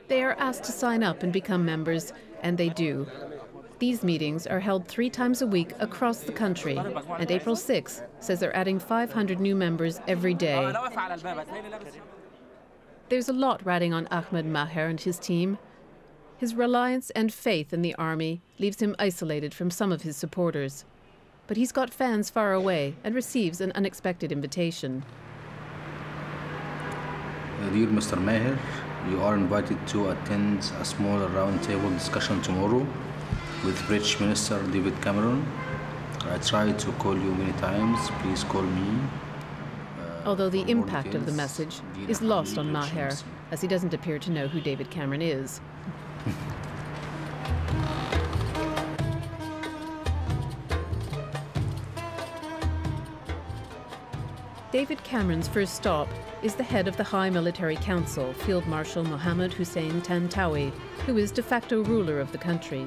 They are asked to sign up and become members, and they do. These meetings are held 3 times a week across the country, and April 6 says they're adding 500 new members every day. There's a lot riding on Ahmed Maher and his team. His reliance and faith in the army leaves him isolated from some of his supporters. But he's got fans far away and receives an unexpected invitation. Dear Mr. Maher, you are invited to attend a small roundtable discussion tomorrow with British Minister David Cameron. I tried to call you many times. Please call me. Although the impact of the message is lost on Maher, as he doesn't appear to know who David Cameron is. David Cameron's first stop is the head of the High Military Council, Field Marshal Mohammed Hussein Tantawi, who is de facto ruler of the country.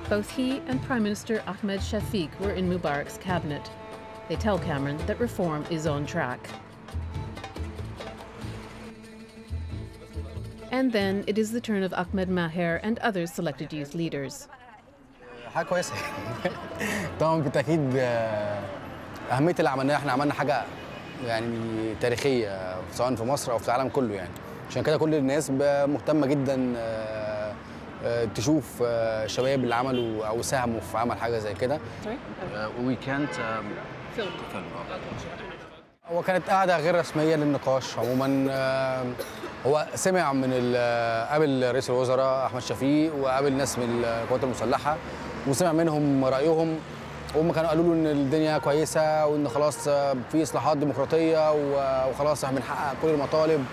Both he and Prime Minister Ahmed Shafiq were in Mubarak's cabinet. They tell Cameron that reform is on track. And then it is the turn of Ahmed Maher and other selected youth leaders. حاجة كويسة. طبعاً بالتأكيد أهمية اللي عملناها، إحنا عملنا حاجة يعني تاريخية سواء في مصر أو في العالم كله يعني. عشان كده كل الناس مهتمة جداً تشوف الشباب اللي عملوا أو ساهموا في عمل حاجة زي كده. We can't film. هو كانت قاعدة غير رسمية للنقاش عموماً. هو سمع من قابل رئيس الوزراء أحمد شفيق وقابل ناس من القوات المسلحة وسمع منهم رأيهم، وهم كانوا قالوا له إن الدنيا كويسة وإن خلاص في إصلاحات ديمقراطية وخلاص احنا بنحقق كل المطالب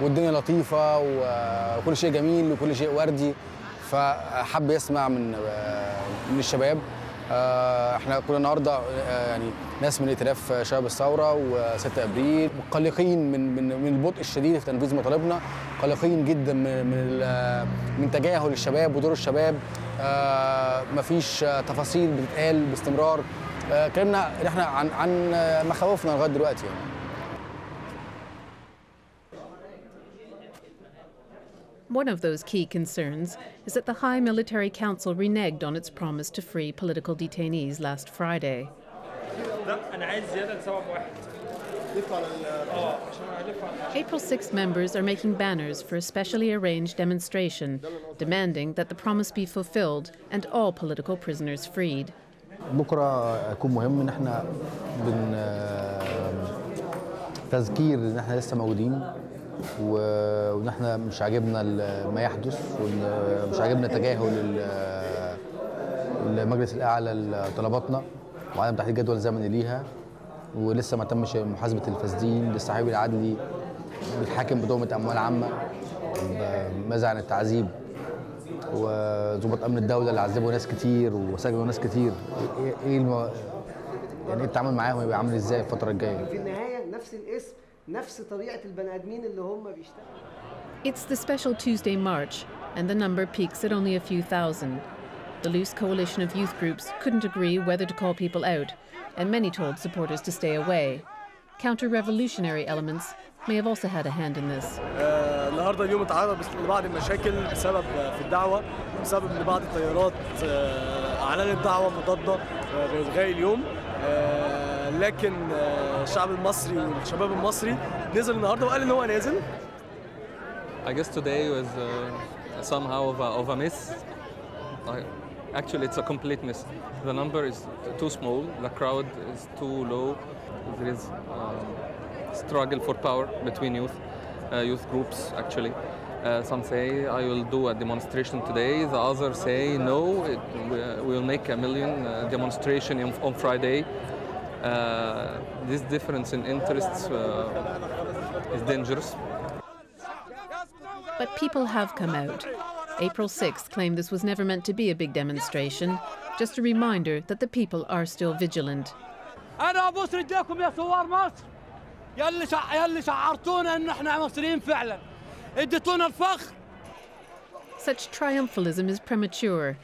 والدنيا لطيفة وكل شيء جميل وكل شيء وردي، فحب يسمع من الشباب. احنا كنا النهارده يعني ناس من ائتلاف شباب الثوره و6 ابريل قلقين من البطء الشديد في تنفيذ مطالبنا، قلقين جدا من تجاهل الشباب ودور الشباب. مفيش تفاصيل بتتقال باستمرار. اتكلمنا احنا عن مخاوفنا لغايه دلوقتي يعني. One of those key concerns is that the High Military Council reneged on its promise to free political detainees last Friday. April 6 members are making banners for a specially arranged demonstration demanding that the promise be fulfilled and all political prisoners freed. بكره هيكون مهم ان احنا تذكير ان احنا لسه موجودين وان احنا مش عاجبنا ما يحدث ومش عاجبنا تجاهل المجلس الاعلى لطلباتنا وعدم تحديد جدول زمني ليها، ولسه ما تمش محاسبه الفاسدين، لسه حبيب العدلي بيتحاكم بتهمه اموال عامه، ماذا عن التعذيب وضباط امن الدوله اللي عذبوا ناس كتير وسجنوا ناس كتير. يعني ايه التعامل معاهم هيبقى عامل ازاي الفتره الجايه؟ في النهايه نفس الاسم نفس طبيعه البني ادمين اللي هم بيشتغلوا. It's the special Tuesday march, and the number peaks at only a few thousand. The loose coalition of youth groups couldn't agree whether to call people out, and many told supporters to stay away. Counter-revolutionary elements may have also had a hand in this. النهارده اليوم اتعرض لبعض المشاكل بسبب في الدعوه، بسبب ان بعض التيارات اعلنت دعوه مضاده بإلغاء اليوم، لكن الشعب المصري والشباب المصري نزل النهارده وقال ان هو نازل. I guess today was somehow of a miss. Actually, it's a complete miss. The number is too small. The crowd is too low. There is struggle for power between youth groups. Actually, some say I will do a demonstration today. The others say no. We will make a million demonstration on Friday. This difference in interests is dangerous. But people have come out. April 6th claimed this was never meant to be a big demonstration, just a reminder that the people are still vigilant. أنا أبوس رجليكم يا ثوار مصر، يلي شعرتونا إن إحنا مصريين فعلاً، اديتونا الفخر. Such triumphalism is premature.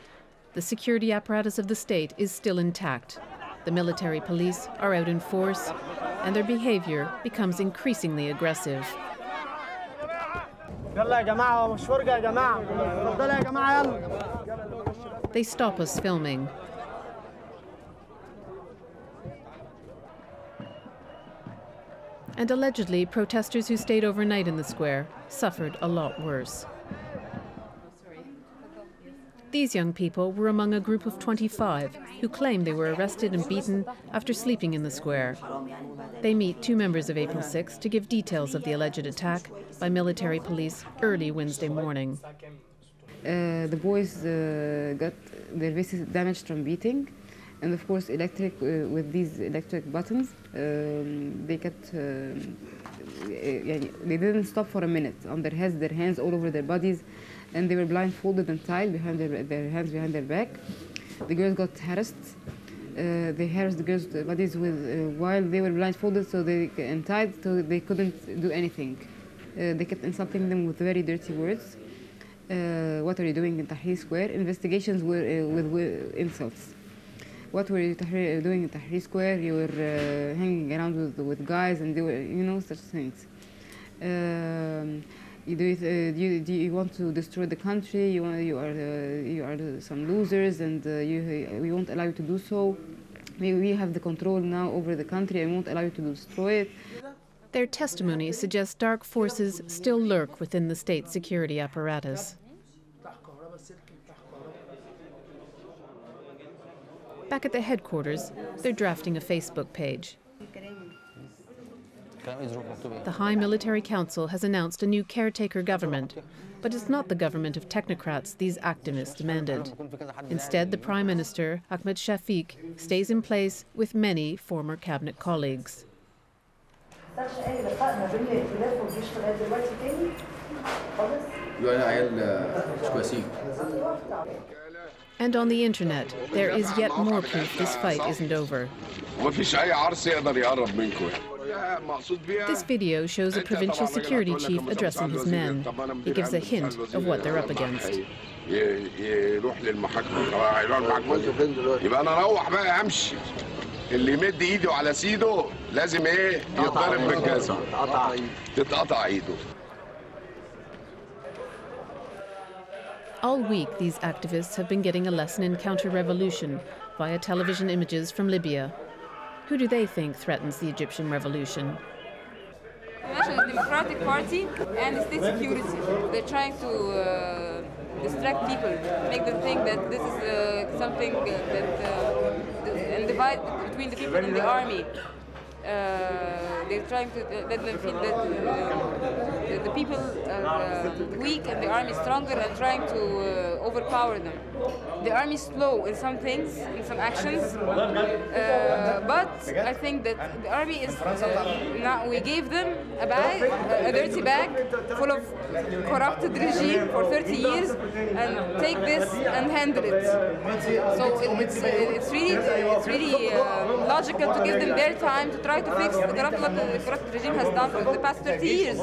The security apparatus of the state is still intact. The military police are out in force, and their behavior becomes increasingly aggressive. They stop us filming. And allegedly, protesters who stayed overnight in the square suffered a lot worse. These young people were among a group of 25 who claim they were arrested and beaten after sleeping in the square. They meet two members of April 6 to give details of the alleged attack by military police early Wednesday morning. The boys got their faces damaged from beating, and of course with these electric buttons. They didn't stop for a minute on their heads, their hands all over their bodies, and they were blindfolded and tied behind their hands behind their back. The girls got harassed. They harassed the girls' bodies while they were blindfolded, and tied, so they couldn't do anything. They kept insulting them with very dirty words. What are you doing in Tahrir Square? Investigations were with insults. What were you doing in Tahrir Square? You were hanging around with guys, and they were, such things. Do you want to destroy the country? You are some losers, and we won't allow you to do so. We have the control now over the country, and won't allow you to destroy it. Their testimony suggests dark forces still lurk within the state security apparatus. Back at the headquarters, they're drafting a Facebook page. The High Military Council has announced a new caretaker government, but it's not the government of technocrats these activists demanded. Instead, the Prime Minister, Ahmed Shafiq, stays in place with many former cabinet colleagues. And on the internet, there is yet more proof this fight isn't over. This video shows a provincial security chief addressing his men. He gives a hint of what they're up against. اللي يمد ايده على سيده لازم يتضرب بالجزمه تتقطع ايده. All week, these activists have been getting a lesson in counter-revolution via television images from Libya. Who do they think threatens the Egyptian revolution? The National Democratic Party and the state security. They're trying to distract people, make them think that this is something and divide between the people and the army. They're trying to let them feel that the people are weak and the army is stronger, and trying to overpower them. The army is slow in some things, in some actions, but I think that the army is now. We gave them a bag, a dirty bag, full of corrupted regime for 30 years, and take this and handle it. So it's really logical to give them their time to try to fix what the corrupt regime has done for the past 30 years.